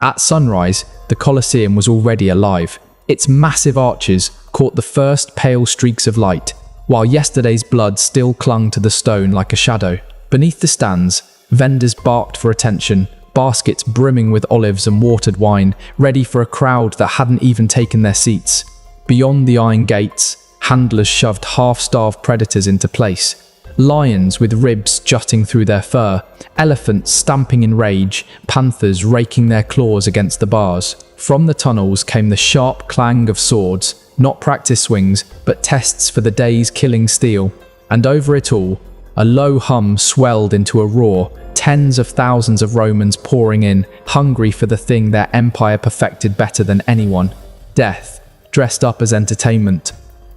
At sunrise, the Colosseum was already alive. Its massive arches caught the first pale streaks of light, while yesterday's blood still clung to the stone like a shadow. Beneath the stands, vendors barked for attention, baskets brimming with olives and watered wine, ready for a crowd that hadn't even taken their seats. Beyond the iron gates, handlers shoved half-starved predators into place. Lions with ribs jutting through their fur, elephants stamping in rage, panthers raking their claws against the bars. From the tunnels came the sharp clang of swords, not practice swings, but tests for the day's killing steel. And over it all, a low hum swelled into a roar, tens of thousands of Romans pouring in, hungry for the thing their empire perfected better than anyone: death, dressed up as entertainment.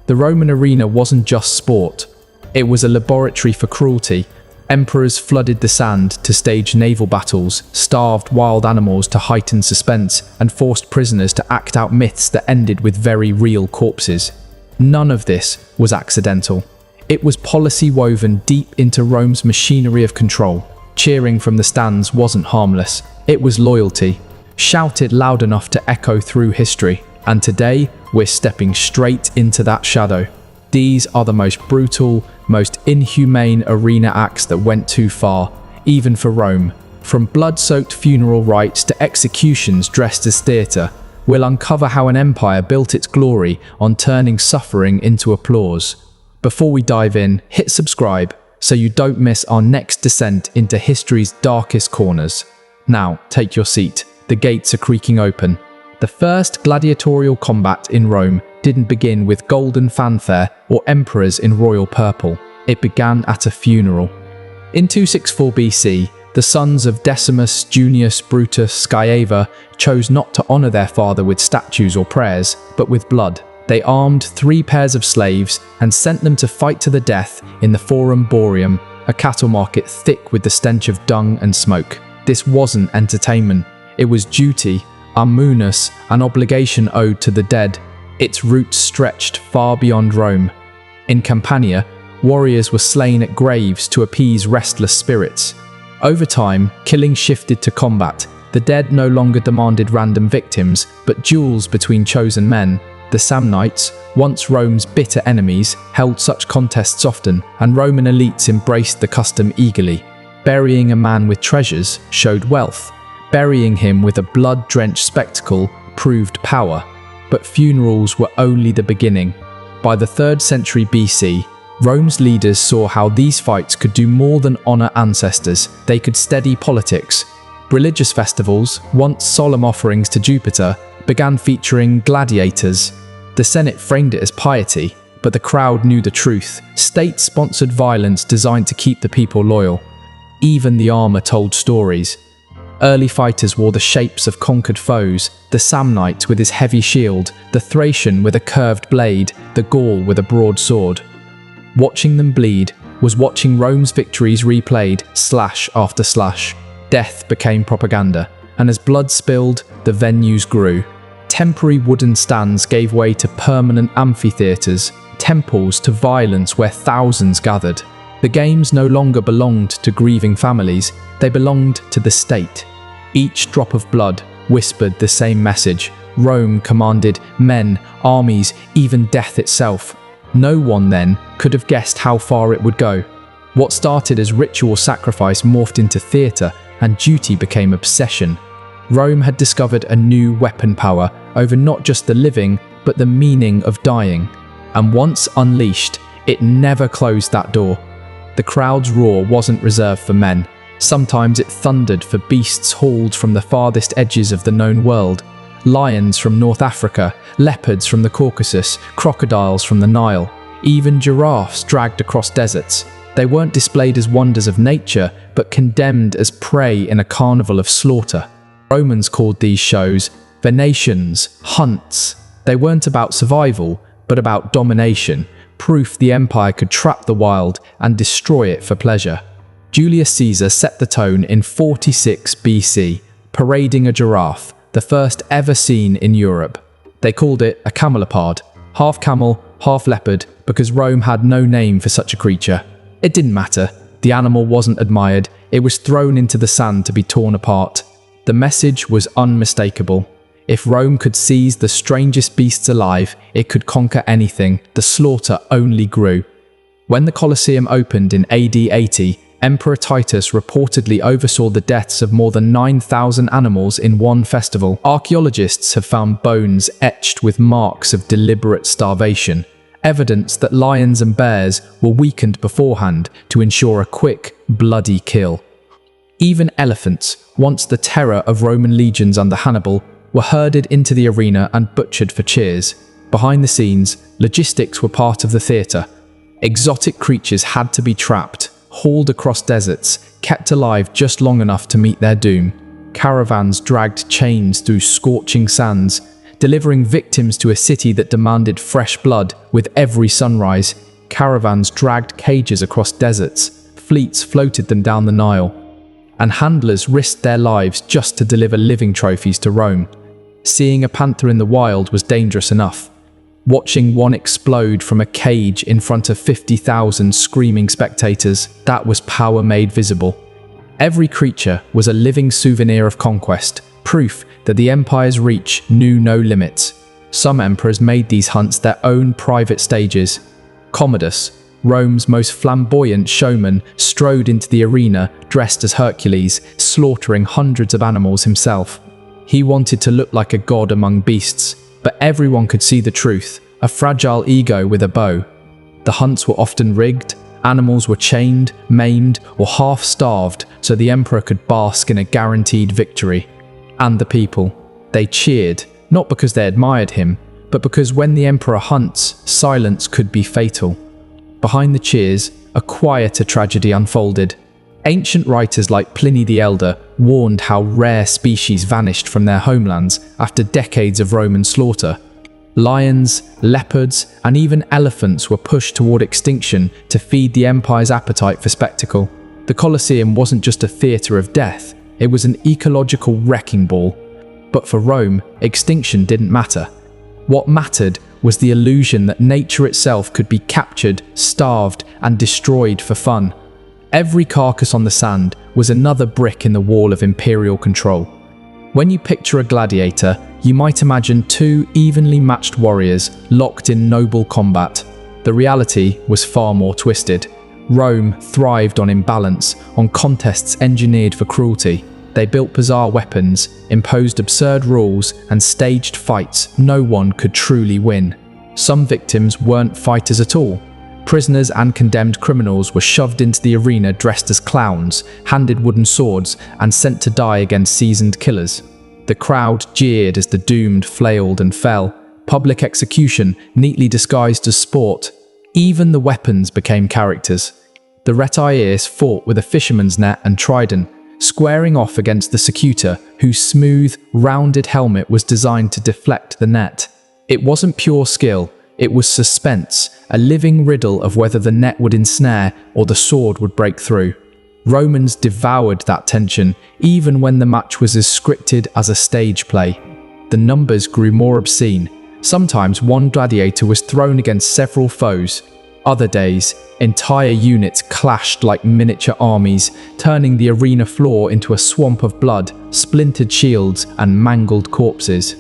The Roman arena wasn't just sport. It was a laboratory for cruelty. Emperors flooded the sand to stage naval battles, starved wild animals to heighten suspense, and forced prisoners to act out myths that ended with very real corpses. None of this was accidental. It was policy woven deep into Rome's machinery of control. Cheering from the stands wasn't harmless. It was loyalty, shouted loud enough to echo through history. And today, we're stepping straight into that shadow. These are the most brutal, most inhumane arena acts that went too far, even for Rome. From blood-soaked funeral rites to executions dressed as theatre, we'll uncover how an empire built its glory on turning suffering into applause. Before we dive in, hit subscribe so you don't miss our next descent into history's darkest corners. Now, take your seat. The gates are creaking open. The first gladiatorial combat in Rome didn't begin with golden fanfare or emperors in royal purple. It began at a funeral. In 264 BC, the sons of Decimus Junius Brutus Scaeva chose not to honor their father with statues or prayers, but with blood. They armed 3 pairs of slaves and sent them to fight to the death in the Forum Boarium, a cattle market thick with the stench of dung and smoke. This wasn't entertainment. It was duty, munus, an obligation owed to the dead. Its roots stretched far beyond Rome. In Campania, warriors were slain at graves to appease restless spirits. Over time, killing shifted to combat. The dead no longer demanded random victims, but duels between chosen men. The Samnites, once Rome's bitter enemies, held such contests often, and Roman elites embraced the custom eagerly. Burying a man with treasures showed wealth. Burying him with a blood-drenched spectacle proved power. But funerals were only the beginning. By the 3rd century BC, Rome's leaders saw how these fights could do more than honor ancestors. They could steady politics. Religious festivals, once solemn offerings to Jupiter, began featuring gladiators. The Senate framed it as piety, but the crowd knew the truth: state-sponsored violence designed to keep the people loyal. Even the armor told stories. Early fighters wore the shapes of conquered foes: the Samnite with his heavy shield, the Thracian with a curved blade, the Gaul with a broad sword. Watching them bleed was watching Rome's victories replayed, slash after slash. Death became propaganda, and as blood spilled, the venues grew. Temporary wooden stands gave way to permanent amphitheatres, temples to violence where thousands gathered. The games no longer belonged to grieving families, they belonged to the state. Each drop of blood whispered the same message. Rome commanded men, armies, even death itself. No one then could have guessed how far it would go. What started as ritual sacrifice morphed into theatre, and duty became obsession. Rome had discovered a new weapon power over not just the living, but the meaning of dying. And once unleashed, it never closed that door. The crowd's roar wasn't reserved for men. Sometimes it thundered for beasts hauled from the farthest edges of the known world. Lions from North Africa, leopards from the Caucasus, crocodiles from the Nile, even giraffes dragged across deserts. They weren't displayed as wonders of nature, but condemned as prey in a carnival of slaughter. Romans called these shows venations, hunts. They weren't about survival, but about domination. Proof the empire could trap the wild and destroy it for pleasure. Julius Caesar set the tone in 46 BC, parading a giraffe, the first ever seen in Europe. They called it a camelopard, half camel, half leopard, because Rome had no name for such a creature. It didn't matter. The animal wasn't admired. It was thrown into the sand to be torn apart. The message was unmistakable. If Rome could seize the strangest beasts alive, it could conquer anything. The slaughter only grew. When the Colosseum opened in AD 80, Emperor Titus reportedly oversaw the deaths of more than 9,000 animals in one festival. Archaeologists have found bones etched with marks of deliberate starvation, evidence that lions and bears were weakened beforehand to ensure a quick, bloody kill. Even elephants, once the terror of Roman legions under Hannibal, were herded into the arena and butchered for cheers. Behind the scenes, logistics were part of the theatre. Exotic creatures had to be trapped, hauled across deserts, kept alive just long enough to meet their doom. Caravans dragged chains through scorching sands, delivering victims to a city that demanded fresh blood with every sunrise. Caravans dragged cages across deserts, fleets floated them down the Nile, and handlers risked their lives just to deliver living trophies to Rome. Seeing a panther in the wild was dangerous enough. Watching one explode from a cage in front of 50,000 screaming spectators, that was power made visible. Every creature was a living souvenir of conquest, proof that the empire's reach knew no limits. Some emperors made these hunts their own private stages. Commodus, Rome's most flamboyant showman, strode into the arena dressed as Hercules, slaughtering hundreds of animals himself. He wanted to look like a god among beasts, but everyone could see the truth, a fragile ego with a bow. The hunts were often rigged, animals were chained, maimed, or half-starved so the emperor could bask in a guaranteed victory. And the people, they cheered, not because they admired him, but because when the emperor hunts, silence could be fatal. Behind the cheers, a quieter tragedy unfolded. Ancient writers like Pliny the Elder warned how rare species vanished from their homelands after decades of Roman slaughter. Lions, leopards, and even elephants were pushed toward extinction to feed the empire's appetite for spectacle. The Colosseum wasn't just a theatre of death, it was an ecological wrecking ball. But for Rome, extinction didn't matter. What mattered was the illusion that nature itself could be captured, starved, and destroyed for fun. Every carcass on the sand was another brick in the wall of imperial control. When you picture a gladiator, you might imagine two evenly matched warriors locked in noble combat. The reality was far more twisted. Rome thrived on imbalance, on contests engineered for cruelty. They built bizarre weapons, imposed absurd rules, and staged fights no one could truly win. Some victims weren't fighters at all. Prisoners and condemned criminals were shoved into the arena dressed as clowns, handed wooden swords, and sent to die against seasoned killers. The crowd jeered as the doomed flailed and fell. Public execution, neatly disguised as sport. Even the weapons became characters. The retiaeus fought with a fisherman's net and trident, squaring off against the secutor, whose smooth, rounded helmet was designed to deflect the net. It wasn't pure skill. It was suspense, a living riddle of whether the net would ensnare or the sword would break through. Romans devoured that tension, even when the match was as scripted as a stage play. The numbers grew more obscene. Sometimes one gladiator was thrown against several foes. Other days, entire units clashed like miniature armies, turning the arena floor into a swamp of blood, splintered shields, and mangled corpses.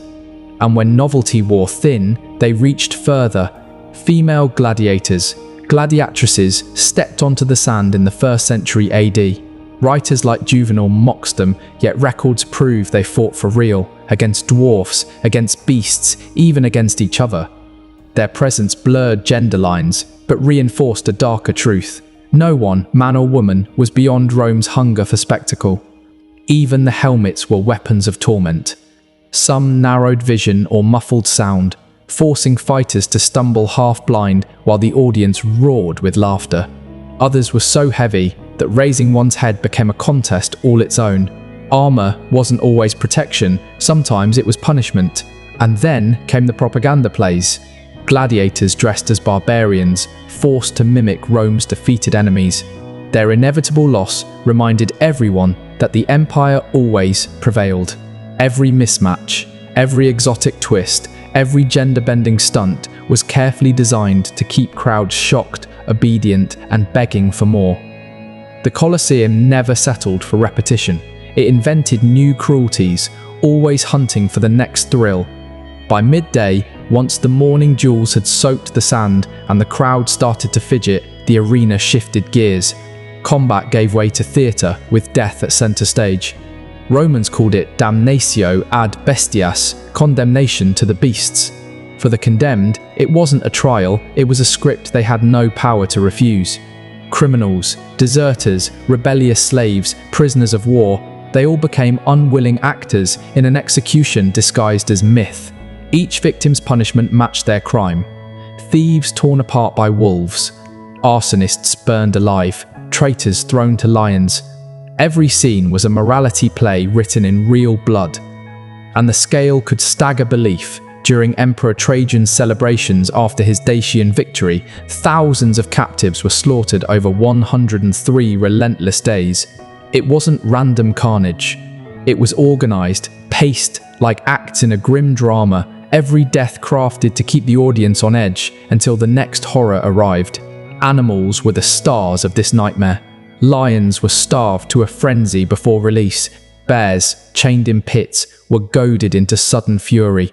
And when novelty wore thin, they reached further. Female gladiators, gladiatresses, stepped onto the sand in the 1st century AD. Writers like Juvenal mocked them, yet records prove they fought for real, against dwarfs, against beasts, even against each other. Their presence blurred gender lines, but reinforced a darker truth. No one, man or woman, was beyond Rome's hunger for spectacle. Even the helmets were weapons of torment. Some narrowed vision or muffled sound, forcing fighters to stumble half-blind while the audience roared with laughter. Others were so heavy that raising one's head became a contest all its own. Armor wasn't always protection, sometimes it was punishment. And then came the propaganda plays. Gladiators dressed as barbarians, forced to mimic Rome's defeated enemies. Their inevitable loss reminded everyone that the empire always prevailed. Every mismatch, every exotic twist, every gender-bending stunt was carefully designed to keep crowds shocked, obedient, and begging for more. The Colosseum never settled for repetition. it invented new cruelties, always hunting for the next thrill. By midday, once the morning duels had soaked the sand and the crowd started to fidget, the arena shifted gears. Combat gave way to theatre, with death at centre stage. Romans called it damnatio ad bestias, condemnation to the beasts. For the condemned, it wasn't a trial, it was a script they had no power to refuse. Criminals, deserters, rebellious slaves, prisoners of war, they all became unwilling actors in an execution disguised as myth. Each victim's punishment matched their crime. Thieves torn apart by wolves, arsonists burned alive, traitors thrown to lions. Every scene was a morality play written in real blood. And the scale could stagger belief. During Emperor Trajan's celebrations after his Dacian victory, thousands of captives were slaughtered over 103 relentless days. It wasn't random carnage. It was organized, paced like acts in a grim drama, every death crafted to keep the audience on edge until the next horror arrived. Animals were the stars of this nightmare. Lions were starved to a frenzy before release. Bears, chained in pits, were goaded into sudden fury.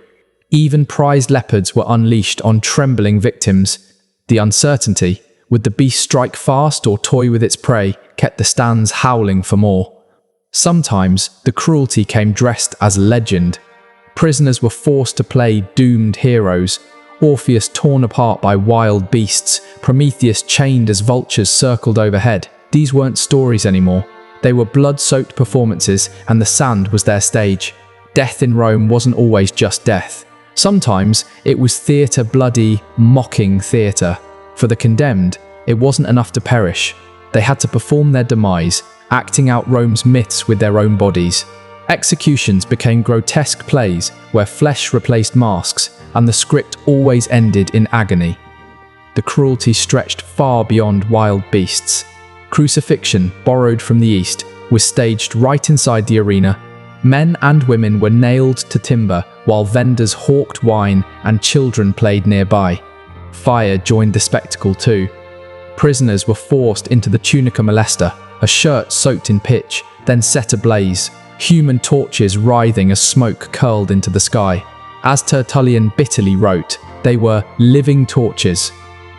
Even prized leopards were unleashed on trembling victims. The uncertainty, would the beast strike fast or toy with its prey, kept the stands howling for more. Sometimes, the cruelty came dressed as legend. Prisoners were forced to play doomed heroes, Orpheus torn apart by wild beasts, Prometheus chained as vultures circled overhead. These weren't stories anymore. They were blood-soaked performances, and the sand was their stage. Death in Rome wasn't always just death. Sometimes it was theatre, bloody, mocking theatre. For the condemned, it wasn't enough to perish. They had to perform their demise, acting out Rome's myths with their own bodies. Executions became grotesque plays where flesh replaced masks, and the script always ended in agony. The cruelty stretched far beyond wild beasts. Crucifixion, borrowed from the East, was staged right inside the arena. Men and women were nailed to timber while vendors hawked wine and children played nearby. Fire joined the spectacle too. Prisoners were forced into the tunica molesta, a shirt soaked in pitch, then set ablaze, human torches writhing as smoke curled into the sky. As Tertullian bitterly wrote, they were living torches.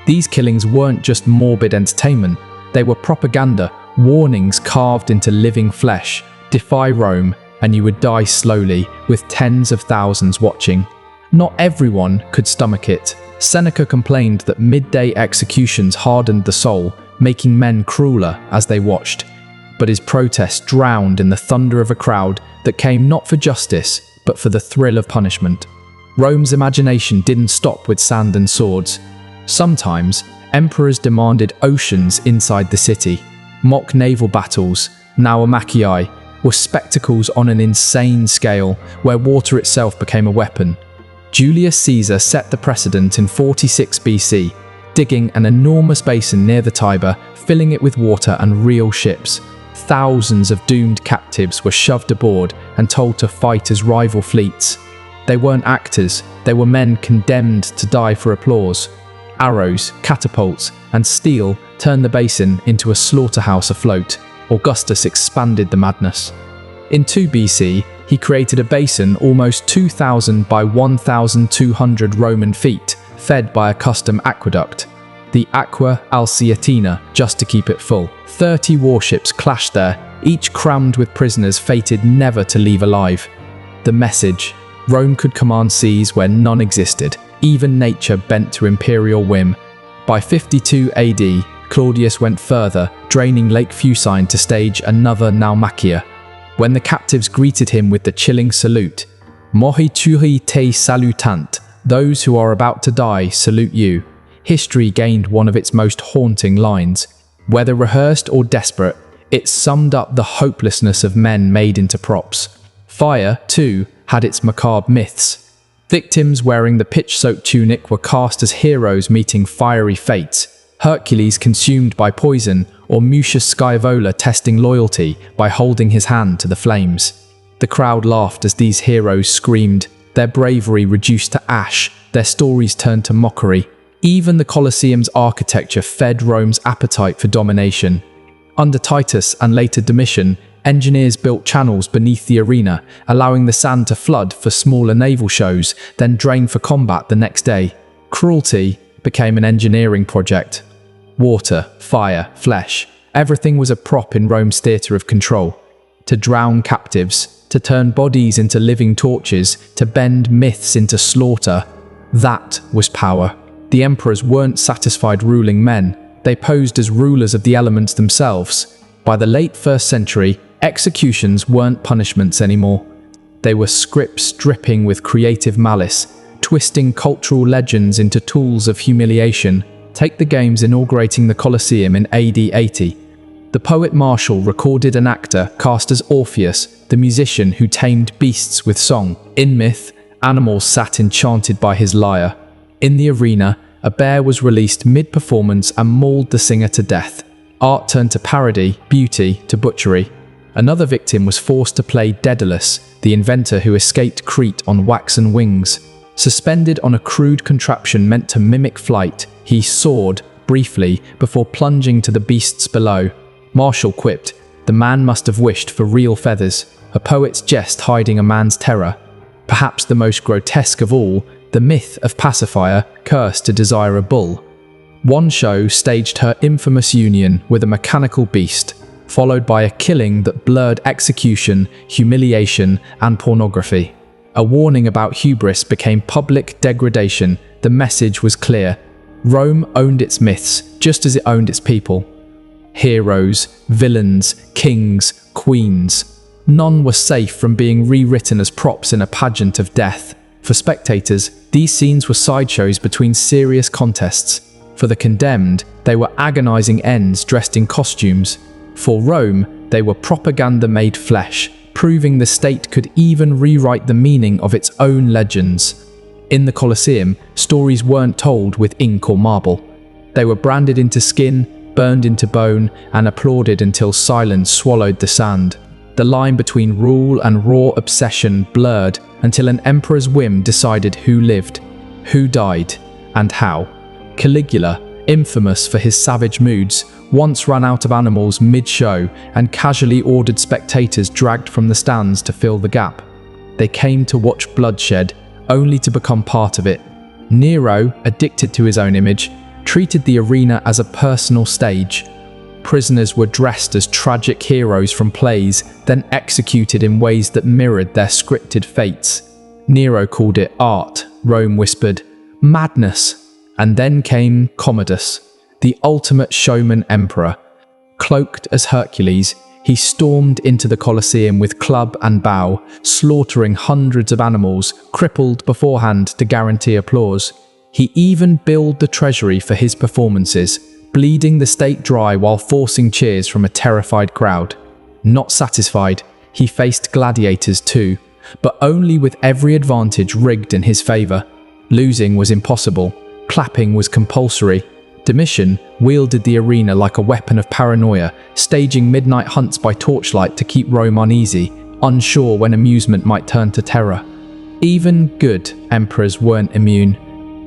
These killings weren't just morbid entertainment, they were propaganda, warnings carved into living flesh. Defy Rome, and you would die slowly, with tens of thousands watching. Not everyone could stomach it. Seneca complained that midday executions hardened the soul, making men crueler as they watched. But his protest drowned in the thunder of a crowd that came not for justice, but for the thrill of punishment. Rome's imagination didn't stop with sand and swords. Sometimes, emperors demanded oceans inside the city. Mock naval battles, naumachii, were spectacles on an insane scale, where water itself became a weapon. Julius Caesar set the precedent in 46 BC, digging an enormous basin near the Tiber, filling it with water and real ships. Thousands of doomed captives were shoved aboard and told to fight as rival fleets. They weren't actors, they were men condemned to die for applause. Arrows, catapults, and steel turned the basin into a slaughterhouse afloat. Augustus expanded the madness. In 2 BC, he created a basin almost 2,000 by 1,200 Roman feet, fed by a custom aqueduct, the Aqua Alsietina, just to keep it full. 30 warships clashed there, each crammed with prisoners fated never to leave alive. The message: Rome could command seas where none existed, even nature bent to imperial whim. By 52 AD, Claudius went further, draining Lake Fucine to stage another Naumachia. When the captives greeted him with the chilling salute, "Morituri te salutant," those who are about to die salute you, history gained one of its most haunting lines. Whether rehearsed or desperate, it summed up the hopelessness of men made into props. Fire, too, had its macabre myths. Victims wearing the pitch-soaked tunic were cast as heroes meeting fiery fates. Hercules consumed by poison, or Mucius Scaevola testing loyalty by holding his hand to the flames. The crowd laughed as these heroes screamed, their bravery reduced to ash, their stories turned to mockery. Even the Colosseum's architecture fed Rome's appetite for domination. Under Titus and later Domitian, engineers built channels beneath the arena, allowing the sand to flood for smaller naval shows, then drain for combat the next day. Cruelty became an engineering project. Water, fire, flesh, everything was a prop in Rome's theatre of control. To drown captives, to turn bodies into living torches, to bend myths into slaughter, that was power. The emperors weren't satisfied ruling men, they posed as rulers of the elements themselves. By the late 1st century, executions weren't punishments anymore. They were scripts dripping with creative malice, twisting cultural legends into tools of humiliation. Take the games inaugurating the Colosseum in AD 80. The poet Martial recorded an actor cast as Orpheus, the musician who tamed beasts with song. In myth, animals sat enchanted by his lyre. In the arena, a bear was released mid-performance and mauled the singer to death. Art turned to parody, beauty to butchery. Another victim was forced to play Daedalus, the inventor who escaped Crete on waxen wings. Suspended on a crude contraption meant to mimic flight, he soared, briefly, before plunging to the beasts below. Martial quipped, "The man must have wished for real feathers," a poet's jest hiding a man's terror. Perhaps the most grotesque of all, the myth of Pacifier, cursed to desire a bull. One show staged her infamous union with a mechanical beast, followed by a killing that blurred execution, humiliation, and pornography. A warning about hubris became public degradation. The message was clear. Rome owned its myths, just as it owned its people. Heroes, villains, kings, queens. None were safe from being rewritten as props in a pageant of death. For spectators, these scenes were sideshows between serious contests. For the condemned, they were agonizing ends dressed in costumes. For Rome, they were propaganda-made flesh, proving the state could even rewrite the meaning of its own legends. In the Colosseum, stories weren't told with ink or marble. They were branded into skin, burned into bone, and applauded until silence swallowed the sand. The line between rule and raw obsession blurred until an emperor's whim decided who lived, who died, and how. Caligula, infamous for his savage moods, once ran out of animals mid-show and casually ordered spectators dragged from the stands to fill the gap. They came to watch bloodshed, only to become part of it. Nero, addicted to his own image, treated the arena as a personal stage. Prisoners were dressed as tragic heroes from plays, then executed in ways that mirrored their scripted fates. Nero called it art, Rome whispered, madness. And then came Commodus, the ultimate showman emperor. Cloaked as Hercules, he stormed into the Colosseum with club and bow, slaughtering hundreds of animals, crippled beforehand to guarantee applause. He even billed the treasury for his performances, bleeding the state dry while forcing cheers from a terrified crowd. Not satisfied, he faced gladiators too, but only with every advantage rigged in his favor. Losing was impossible, clapping was compulsory. Domitian wielded the arena like a weapon of paranoia, staging midnight hunts by torchlight to keep Rome uneasy, unsure when amusement might turn to terror. Even good emperors weren't immune.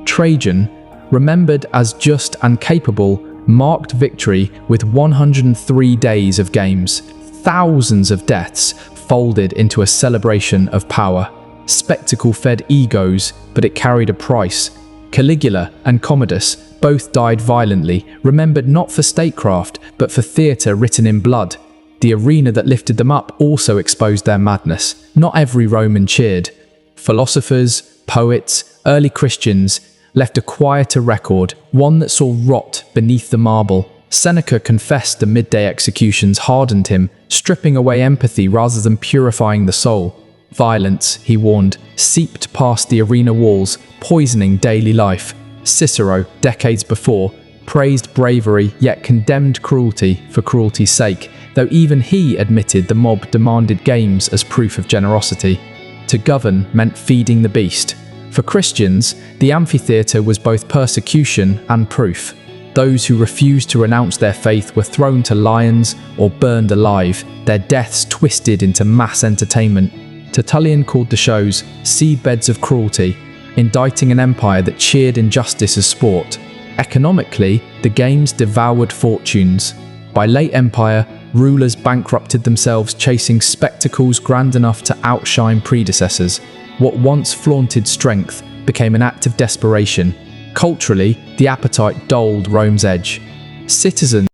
Trajan, remembered as just and capable, marked victory with 103 days of games. Thousands of deaths folded into a celebration of power. Spectacle fed egos, but it carried a price. Caligula and Commodus both died violently, remembered not for statecraft, but for theatre written in blood. The arena that lifted them up also exposed their madness. Not every Roman cheered. Philosophers, poets, early Christians left a quieter record, one that saw rot beneath the marble. Seneca confessed the midday executions hardened him, stripping away empathy rather than purifying the soul. Violence, he warned, seeped past the arena walls, poisoning daily life. Cicero, decades before, praised bravery yet condemned cruelty for cruelty's sake, though even he admitted the mob demanded games as proof of generosity. To govern meant feeding the beast. For Christians, the amphitheatre was both persecution and proof. Those who refused to renounce their faith were thrown to lions or burned alive, their deaths twisted into mass entertainment. Tertullian called the shows seedbeds of cruelty, indicting an empire that cheered injustice as sport. Economically, the games devoured fortunes. By late empire, rulers bankrupted themselves chasing spectacles grand enough to outshine predecessors. What once flaunted strength became an act of desperation. Culturally, the appetite dulled Rome's edge. Citizens